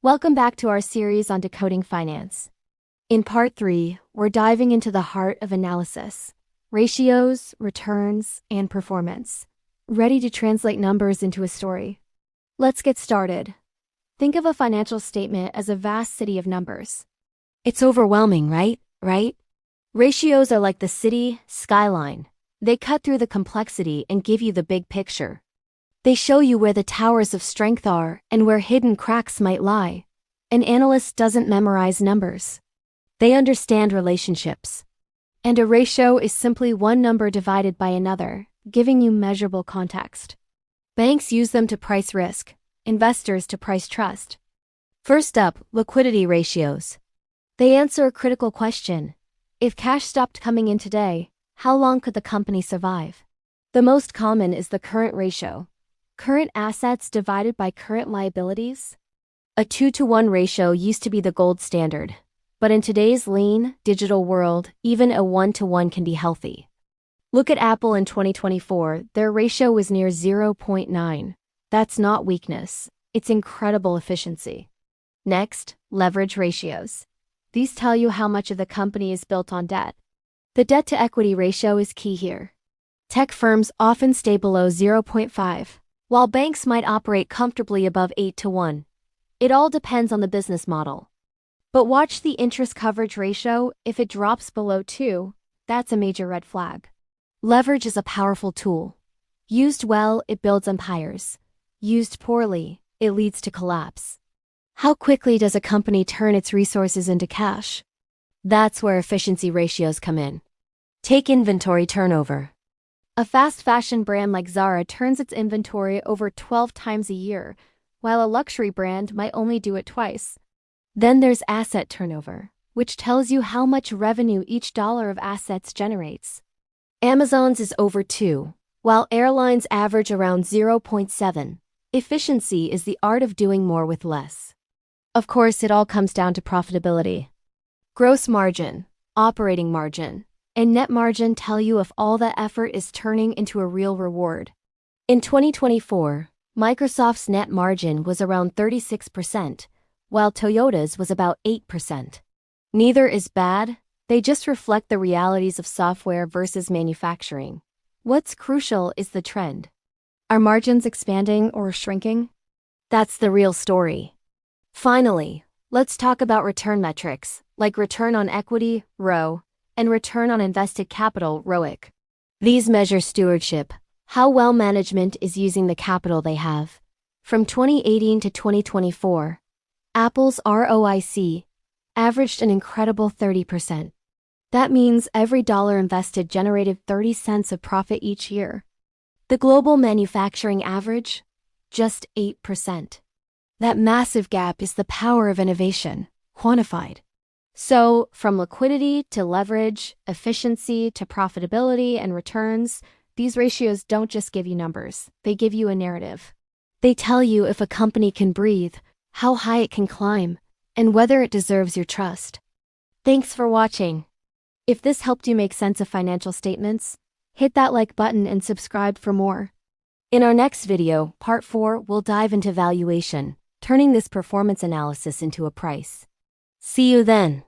Welcome back to our series on decoding finance. In part 3, we're diving into the heart of analysis: ratios, returns, and performance. Ready to translate numbers into a story? Let's get started. Think of a financial statement as a vast city of numbers. It's overwhelming, right? Ratios are like the city skyline. They cut through the complexity and give you the big picture. They show you where the towers of strength are and where hidden cracks might lie. An analyst doesn't memorize numbers. They understand relationships. And a ratio is simply one number divided by another, giving you measurable context. Banks use them to price risk, investors to price trust. First up, liquidity ratios. They answer a critical question. If cash stopped coming in today, how long could the company survive? The most common is the current ratio. Current assets divided by current liabilities? A 2-to-1 ratio used to be the gold standard. But in today's lean, digital world, even a 1-to-1 can be healthy. Look at Apple in 2024, their ratio was near 0.9. That's not weakness, it's incredible efficiency. Next, leverage ratios. These tell you how much of the company is built on debt. The debt-to-equity ratio is key here. Tech firms often stay below 0.5. While banks might operate comfortably above 8-to-1. It all depends on the business model. But watch the interest coverage ratio. If it drops below 2, that's a major red flag. Leverage is a powerful tool. Used well, it builds empires. Used poorly, it leads to collapse. How quickly does a company turn its resources into cash? That's where efficiency ratios come in. Take inventory turnover. A fast fashion brand like Zara turns its inventory over 12 times a year, while a luxury brand might only do it twice. Then there's asset turnover, which tells you how much revenue each dollar of assets generates. Amazon's is over 2, while airlines average around 0.7. Efficiency is the art of doing more with less. Of course, it all comes down to profitability. Gross margin, operating margin, and net margin tell you if all that effort is turning into a real reward. In 2024, Microsoft's net margin was around 36%, while Toyota's was about 8%. Neither is bad, they just reflect the realities of software versus manufacturing. What's crucial is the trend. Are margins expanding or shrinking? That's the real story. Finally, let's talk about return metrics, like return on equity, ROE, and return on invested capital, ROIC. These measure stewardship, how well management is using the capital they have. From 2018 to 2024, Apple's ROIC averaged an incredible 30%. That means every dollar invested generated 30 cents of profit each year. The global manufacturing average? Just 8%. That massive gap is the power of innovation, quantified. So, from liquidity to leverage, efficiency to profitability and returns, these ratios don't just give you numbers, they give you a narrative. They tell you if a company can breathe, how high it can climb, and whether it deserves your trust. Thanks for watching. If this helped you make sense of financial statements, hit that like button and subscribe for more. In our next video, part 4, we'll dive into valuation, turning this performance analysis into a price. See you then.